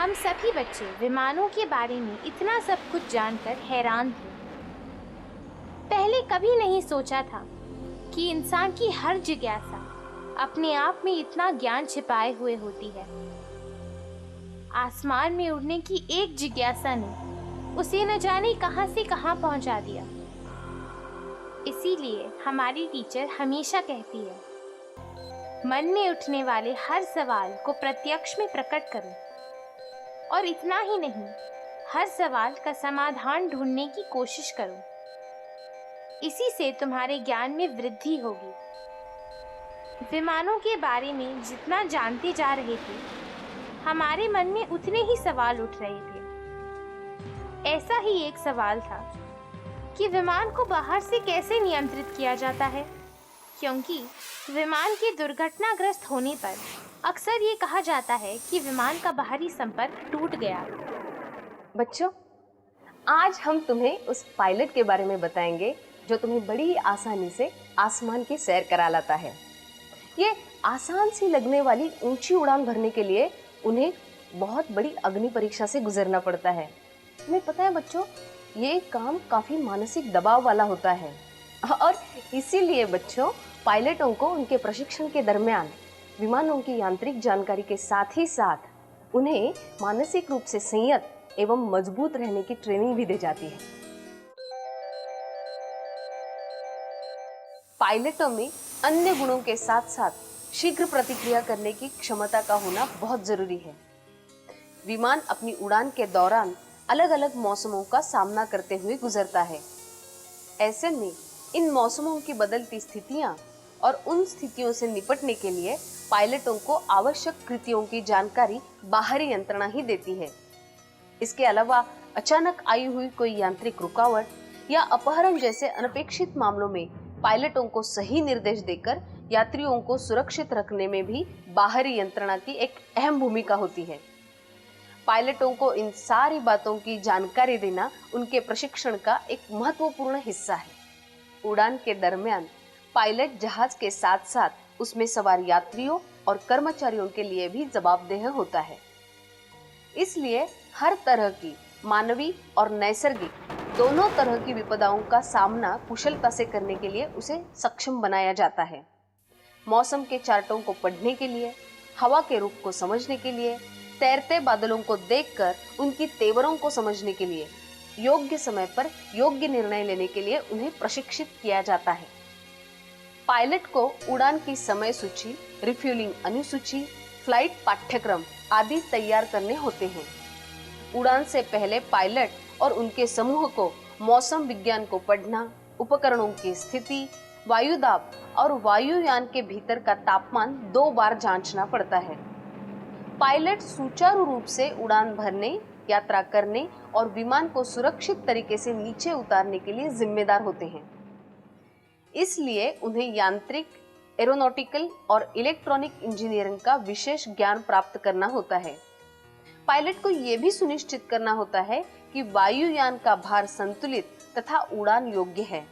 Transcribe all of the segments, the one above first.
हम सभी बच्चे विमानों के बारे में इतना सब कुछ जानकर हैरान थे। पहले कभी नहीं सोचा था कि इंसान की हर जिज्ञासा अपने आप में इतना ज्ञान छिपाए हुए होती है। आसमान में उड़ने की एक जिज्ञासा ने उसे न जाने कहां से कहां पहुंचा दिया। इसीलिए हमारी टीचर हमेशा कहती है, मन में उठने वाले हर सवाल को प्रत्यक्ष में प्रकट करो। और इतना ही नहीं, हर सवाल का समाधान ढूंढने की कोशिश करो। इसी से तुम्हारे ज्ञान में वृद्धि होगी। विमानों के बारे में जितना जानते जा रहे थे, हमारे मन में उतने ही सवाल उठ रहे थे। ऐसा ही एक सवाल था कि विमान को बाहर से कैसे नियंत्रित किया जाता है, क्योंकि विमान के दुर्घटनाग्रस्त होने पर अक्सर ये कहा जाता है कि विमान का बाहरी संपर्क टूट गया। बच्चों, आज हम तुम्हें उस पायलट के बारे में बताएंगे जो तुम्हें बड़ी आसानी से आसमान की सैर करा लाता है। ये आसान सी लगने वाली ऊंची उड़ान भरने के लिए उन्हें बहुत बड़ी अग्नि परीक्षा से गुजरना पड़ता है। तुम्हें पता है बच्चों, ये काम काफी मानसिक दबाव वाला होता है और इसीलिए बच्चों, पायलटों को उनके प्रशिक्षण के दरमियान विमानों की यांत्रिक जानकारी के साथ ही साथ उन्हें मानसिक रूप से संयत एवं मजबूत रहने की ट्रेनिंग भी दी जाती है। पायलटों में अन्य गुणों के साथ साथ शीघ्र प्रतिक्रिया करने की क्षमता का होना बहुत जरूरी है। विमान अपनी उड़ान के दौरान अलग अलग मौसमों का सामना करते हुए गुजरता है। ऐसे में इन मौसमों की बदलती स्थितियां और उन स्थितियों से निपटने के लिए पायलटों को आवश्यक कृतियों की जानकारी बाहरी यंत्रणा ही देती है। इसके अलावा अचानक आई हुई कोई यांत्रिक रुकावट या अपहरण जैसे अनपेक्षित मामलों में पायलटों को सही निर्देश देकर यात्रियों को सुरक्षित रखने में भी बाहरी यंत्रणा की एक अहम भूमिका होती है। पायलटों को इन सारी बातों की जानकारी देना उनके प्रशिक्षण का एक महत्वपूर्ण हिस्सा है। उड़ान के दरमियान पायलट जहाज के साथ साथ उसमें सवार यात्रियों और कर्मचारियों के लिए भी जवाबदेह होता है। इसलिए हर तरह की मानवीय और नैसर्गिक दोनों तरह की विपदाओं का सामना कुशलता से करने के लिए उसे सक्षम बनाया जाता है। मौसम के चार्टों को पढ़ने के लिए, हवा के रुख को समझने के लिए, तैरते बादलों को देखकर उनकी तेवरों को समझने के लिए, योग्य समय पर योग्य निर्णय लेने के लिए उन्हें प्रशिक्षित किया जाता है। पायलट को उड़ान की समय सूची, रिफ्यूलिंग अनुसूची, फ्लाइट पाठ्यक्रम आदि तैयार करने होते हैं। उड़ान से पहले पायलट और उनके समूह को मौसम विज्ञान को पढ़ना, उपकरणों की स्थिति, वायुदाब और वायुयान के भीतर का तापमान 2 बार जांचना पड़ता है। पायलट सुचारू रूप से उड़ान भरने, यात्रा करने और विमान को सुरक्षित तरीके से नीचे उतारने के लिए जिम्मेदार होते हैं। इसलिए उन्हें यांत्रिक, एरोनॉटिकल और इलेक्ट्रॉनिक इंजीनियरिंग का विशेष ज्ञान प्राप्त करना होता है। पायलट को यह भी सुनिश्चित करना होता है कि वायुयान का भार संतुलित तथा उड़ान योग्य है।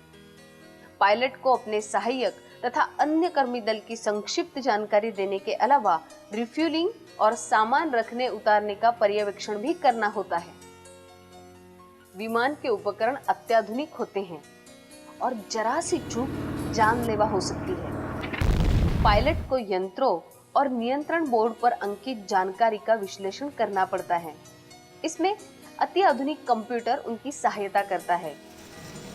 पायलट को अपने सहायक तथा अन्य कर्मी दल की संक्षिप्त जानकारी देने के अलावा रिफ्यूलिंग और सामान रखने उतारने का पर्यवेक्षण भी करना होता है। विमान के उपकरण अत्याधुनिक होते हैं और जरा सी चूक जानलेवा हो सकती है। पायलट को यंत्रों और नियंत्रण बोर्ड पर अंकित जानकारी का विश्लेषण करना पड़ता है। इसमें अति आधुनिक कंप्यूटर उनकी सहायता करता है।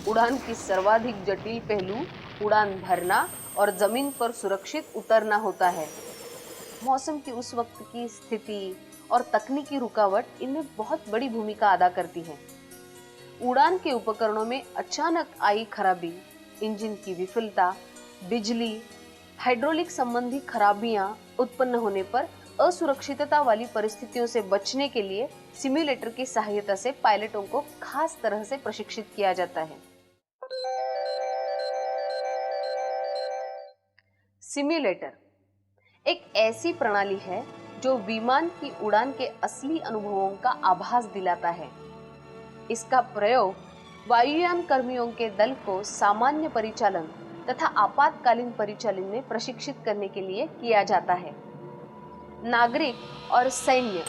उड़ान की सर्वाधिक जटिल पहलू उड़ान भरना और जमीन पर सुरक्षित उतरना होता है। मौसम की उस वक्त की स्थिति और तकनीकी रुकावट इनमें बहुत बड़ी भूमिका अदा करती है। उड़ान के उपकरणों में अचानक आई खराबी, इंजन की विफलता, बिजली, हाइड्रोलिक संबंधी खराबियां उत्पन्न होने पर असुरक्षितता वाली परिस्थितियों से बचने के लिए सिम्युलेटर की सहायता से पायलटों को खास तरह से प्रशिक्षित किया जाता है। सिम्युलेटर एक ऐसी प्रणाली है जो विमान की उड़ान के असली अनुभवों का आभास दिलाता है। इसका प्रयोग वायुयान कर्मियों के दल को सामान्य परिचालन तथा आपातकालीन परिचालन में प्रशिक्षित करने के लिए किया जाता है। नागरिक और सैन्य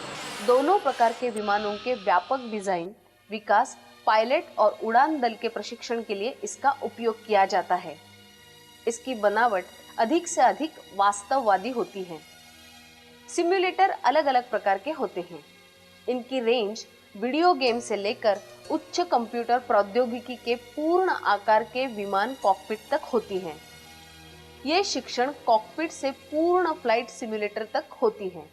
दोनों प्रकार के विमानों के व्यापक डिजाइन, विकास, पायलट और उड़ान दल के प्रशिक्षण के लिए इसका उपयोग किया जाता है। इसकी बनावट अधिक से अधिक वास्तववादी होती है। सिम्युलेटर अलग अलग प्रकार के होते हैं। इनकी रेंज वीडियो गेम से लेकर उच्च कंप्यूटर प्रौद्योगिकी के पूर्ण आकार के विमान कॉकपिट तक होती है। ये शिक्षण कॉकपिट से पूर्ण फ्लाइट सिम्युलेटर तक होती है।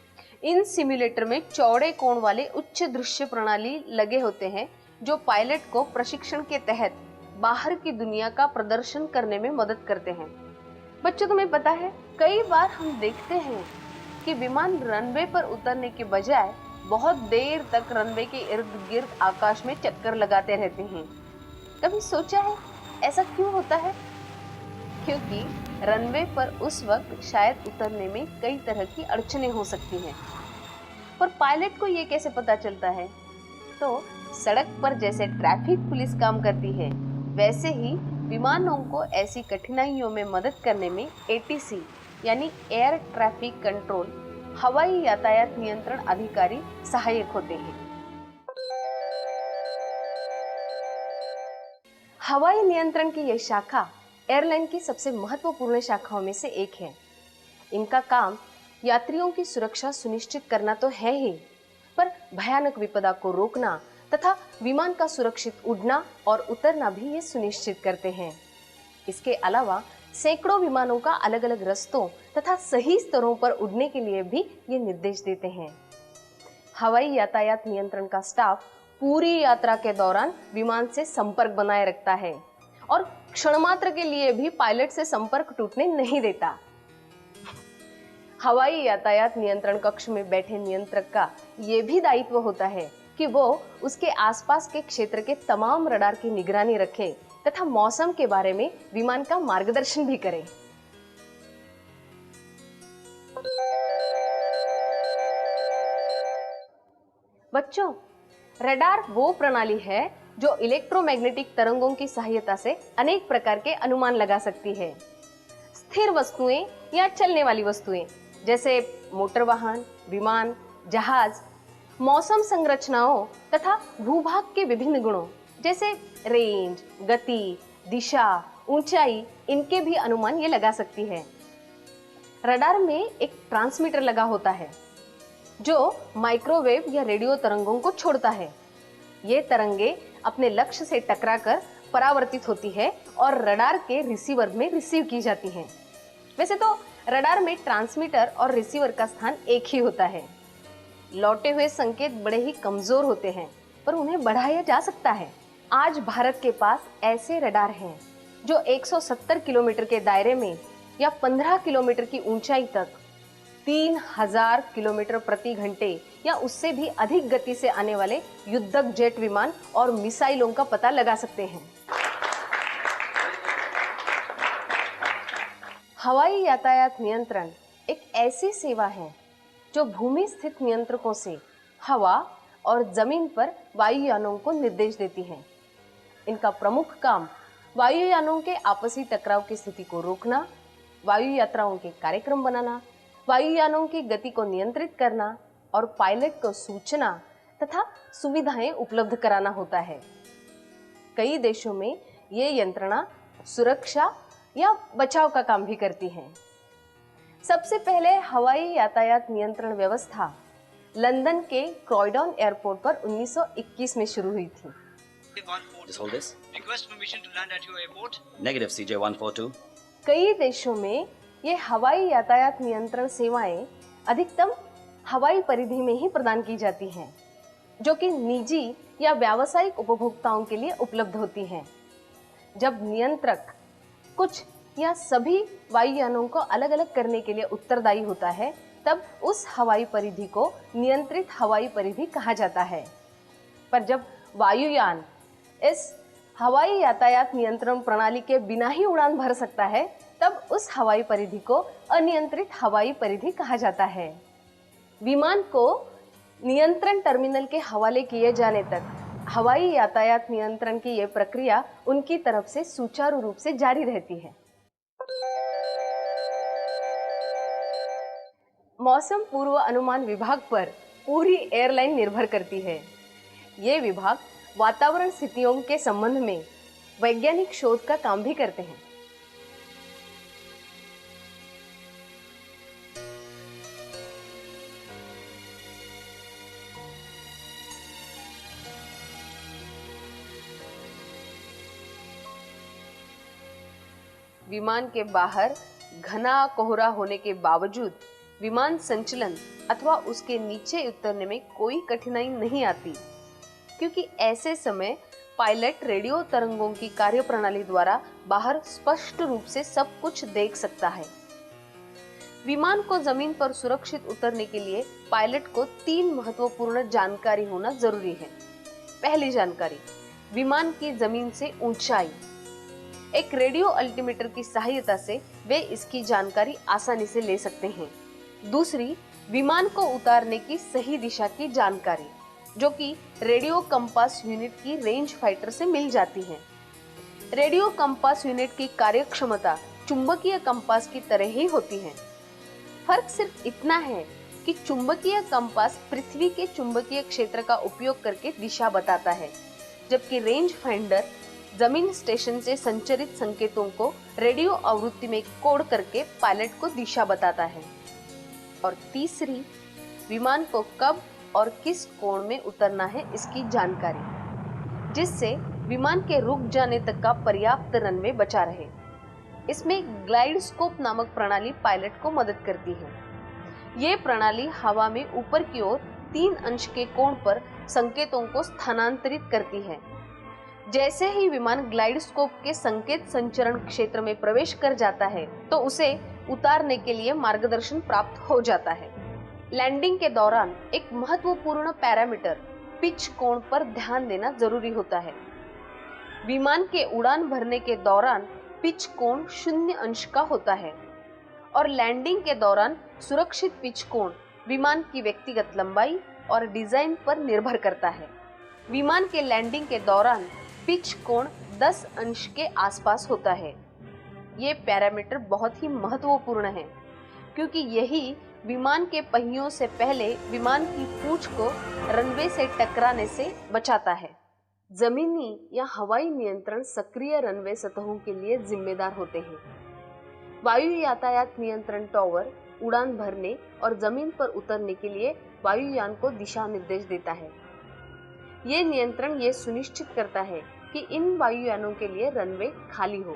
इन सिम्युलेटर में चौड़े कोण वाले उच्च दृश्य प्रणाली लगे होते हैं जो पायलट को प्रशिक्षण के तहत बाहर की दुनिया का प्रदर्शन करने में मदद करते हैं। बच्चों, तुम्हें पता है कई बार हम देखते हैं कि विमान रनवे पर उतरने के बजाय बहुत देर तक रनवे के इर्द गिर्द आकाश में चक्कर लगाते रहते हैं। कभी सोचा है ऐसा क्यों होता है? क्योंकि रनवे पर उस वक्त शायद उतरने में कई तरह की अड़चनें हो सकती हैं। पर पायलट को ये कैसे पता चलता है? तो सड़क पर जैसे ट्रैफिक पुलिस काम करती है, वैसे ही विमानों को ऐसी कठिनाइयों में मदद करने में एटीसी यानी एयर ट्रैफिक कंट्रोल हवाई यातायात नियंत्रण अधिकारी सहायक होते हैं। हवाई नियंत्रण की यह शाखा एयरलाइन की सबसे महत्वपूर्ण शाखाओं में से एक है। इनका काम यात्रियों की सुरक्षा सुनिश्चित करना तो है ही, पर भयानक विपदा को रोकना तथा विमान का सुरक्षित उड़ना और उतरना भी ये सुनिश्चित करते हैं। इसके अलावा सैकड़ों विमानों का अलग अलग रास्तों तथा सही स्तरों पर उड़ने के लिए भी ये निर्देश देते हैं। हवाई यातायात नियंत्रण का स्टाफ पूरी यात्रा के दौरान विमान से संपर्क बनाए रखता है और क्षण मात्र के लिए भी पायलट से संपर्क टूटने नहीं देता। हवाई यातायात नियंत्रण कक्ष में बैठे नियंत्रक का यह भी दायित्व होता है कि वो उसके आसपास के क्षेत्र के तमाम रडार की निगरानी रखे तथा मौसम के बारे में विमान का मार्गदर्शन भी करे। बच्चों, रडार वो प्रणाली है जो इलेक्ट्रोमैग्नेटिक तरंगों की सहायता से अनेक प्रकार के अनुमान लगा सकती है। स्थिर वस्तुएं या चलने वाली वस्तुएं जैसे मोटर वाहन, विमान, जहाज, मौसम संरचनाओं तथा भूभाग के विभिन्न गुणों जैसे रेंज, गति, दिशा, ऊंचाई, इनके भी अनुमान ये लगा सकती है। रडार में एक ट्रांसमीटर लगा होता है जो माइक्रोवेव या रेडियो तरंगों को छोड़ता है। ये तरंगे अपने लक्ष्य से टकराकर परावर्तित होती है और रडार के रिसीवर में रिसीव की जाती हैं। वैसे तो रडार में ट्रांसमीटर और रिसीवर का स्थान एक ही होता है। लौटे हुए संकेत बड़े ही कमजोर होते हैं, पर उन्हें बढ़ाया जा सकता है। आज भारत के पास ऐसे रडार हैं जो 170 किलोमीटर के दायरे में या 15 किलोमीटर की ऊंचाई तक 3000 किलोमीटर प्रति घंटे या उससे भी अधिक गति से आने वाले युद्धक जेट विमान और मिसाइलों का पता लगा सकते हैं। हवाई यातायात नियंत्रण एक ऐसी सेवा है जो भूमि स्थित नियंत्रकों से हवा और जमीन पर वायुयानों को निर्देश देती है। इनका प्रमुख काम वायुयानों के आपसी टकराव की स्थिति को रोकना, वायु यात्राओं के कार्यक्रम बनाना, वायुयानों की गति को नियंत्रित करना और पायलट को सूचना तथा सुविधाएं उपलब्ध कराना होता है। कई देशों में ये यंत्रणा सुरक्षा या बचाव का काम भी करती है। सबसे पहले हवाई यातायात नियंत्रण व्यवस्था लंदन के क्रॉयडन एयरपोर्ट पर 1921 में शुरू हुई थी। Just hold this. Request permission to land at your airport. Negative CJ142. कई देशों में ये हवाई यातायात नियंत्रण सेवाएं अधिकतम हवाई परिधि में ही प्रदान की जाती हैं, जो कि निजी या व्यावसायिक उपभोक्ताओं के लिए उपलब्ध होती हैं। जब नियंत्रक कुछ या सभी वायुयानों को अलग अलग करने के लिए उत्तरदायी होता है, तब उस हवाई परिधि को नियंत्रित हवाई परिधि कहा जाता है। पर जब वायुयान इस हवाई यातायात नियंत्रण प्रणाली के बिना ही उड़ान भर सकता है, तब उस हवाई परिधि को अनियंत्रित हवाई परिधि कहा जाता है। विमान को नियंत्रण टर्मिनल के हवाले किए जाने तक हवाई यातायात नियंत्रण की यह प्रक्रिया उनकी तरफ से सुचारू रूप से जारी रहती है। मौसम पूर्व अनुमान विभाग पर पूरी एयरलाइन निर्भर करती है। ये विभाग वातावरण स्थितियों के संबंध में वैज्ञानिक शोध का काम भी करते हैं। विमान के बाहर घना कोहरा होने के बावजूद विमान संचलन अथवा उसके नीचे उतरने में कोई कठिनाई नहीं आती, क्योंकि ऐसे समय पायलट रेडियो तरंगों की कार्यप्रणाली द्वारा बाहर स्पष्ट रूप से सब कुछ देख सकता है। विमान को जमीन पर सुरक्षित उतरने के लिए पायलट को 3 महत्वपूर्ण जानकारी होना जरूरी है। पहली जानकारी, विमान की जमीन से ऊंचाई। एक रेडियो अल्टीमीटर की सहायता से वे इसकी जानकारी आसानी से ले सकते हैं। दूसरी, विमान को उतारने की सही दिशा की जानकारी, जो कि रेडियो कंपास यूनिट की रेंज फाइटर से मिल जाती है। रेडियो कंपास यूनिट की कार्यक्षमता चुंबकीय कंपास की तरह ही होती है। फर्क सिर्फ इतना है कि चुंबकीय कंपास पृथ्वी के चुंबकीय क्षेत्र का उपयोग करके दिशा बताता है, जबकि रेंज फाइंडर जमीन स्टेशन से संचरित संकेतों को रेडियो आवृत्ति में कोड करके पायलट को दिशा बताता है। और तीसरी, विमान को कब और किस कोण में उतरना है इसकी जानकारी, जिससे विमान के रुक जाने तक का पर्याप्त रनवे बचा रहे। इसमें ग्लाइड स्कोप नामक प्रणाली पायलट को मदद करती है। ये प्रणाली हवा में ऊपर की ओर 3 अंश के कोण पर संकेतों को स्थानांतरित करती है। जैसे ही विमान ग्लाइड स्कोप के संकेत संचरण क्षेत्र में प्रवेश कर जाता है, तो उसे उतारने के लिए मार्गदर्शन प्राप्त हो जाता है। लैंडिंग के दौरान एक महत्वपूर्ण पैरामीटर पिच कोण पर ध्यान देना जरूरी होता है। विमान के उड़ान भरने के दौरान पिच कोण 0 अंश का होता है और लैंडिंग के दौरान सुरक्षित पिच कोण विमान की व्यक्तिगत लंबाई और डिजाइन पर निर्भर करता है। विमान के लैंडिंग के दौरान पिच कोण 10 अंश के आसपास होता है। ये पैरामीटर बहुत ही महत्वपूर्ण है, क्योंकि यही विमान के पहियों से पहले विमान की पूंछ को रनवे से टकराने से बचाता है। जमीनी या हवाई नियंत्रण सक्रिय रनवे सतहों के लिए जिम्मेदार होते हैं। वायु यातायात नियंत्रण टावर उड़ान भरने और जमीन पर उतरने के लिए वायुयान को दिशा निर्देश देता है। ये नियंत्रण ये सुनिश्चित करता है कि इन वायुयानों के लिए रनवे खाली हो।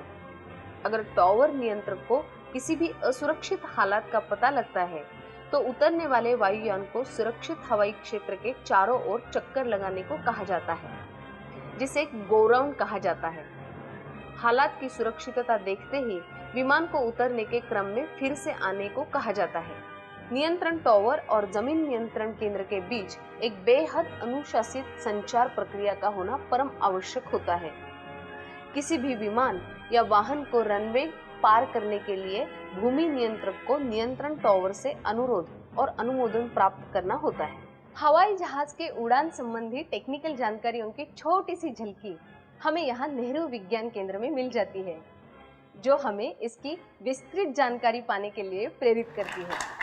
अगर टावर नियंत्रक को किसी भी असुरक्षित हालात का पता लगता है, तो उतरने वाले वायुयान को सुरक्षित हवाई क्षेत्र के चारों ओर चक्कर लगाने को कहा जाता है, जिसे गो राउंड कहा जाता है। हालात की सुरक्षितता देखते ही विमान को उतरने के क्रम में फिर से आने को कहा जाता है। नियंत्रण टावर और जमीन नियंत्रण केंद्र के बीच एक बेहद अनुशासित संचार प्रक्रिया का होना परम आवश्यक होता है। किसी भी विमान या वाहन को रनवे पार करने के लिए भूमि नियंत्रक को नियंत्रण टावर से अनुरोध और अनुमोदन प्राप्त करना होता है। हवाई जहाज के उड़ान संबंधी टेक्निकल जानकारियों की छोटी सी झलकी हमें यहाँ नेहरू विज्ञान केंद्र में मिल जाती है, जो हमें इसकी विस्तृत जानकारी पाने के लिए प्रेरित करती है।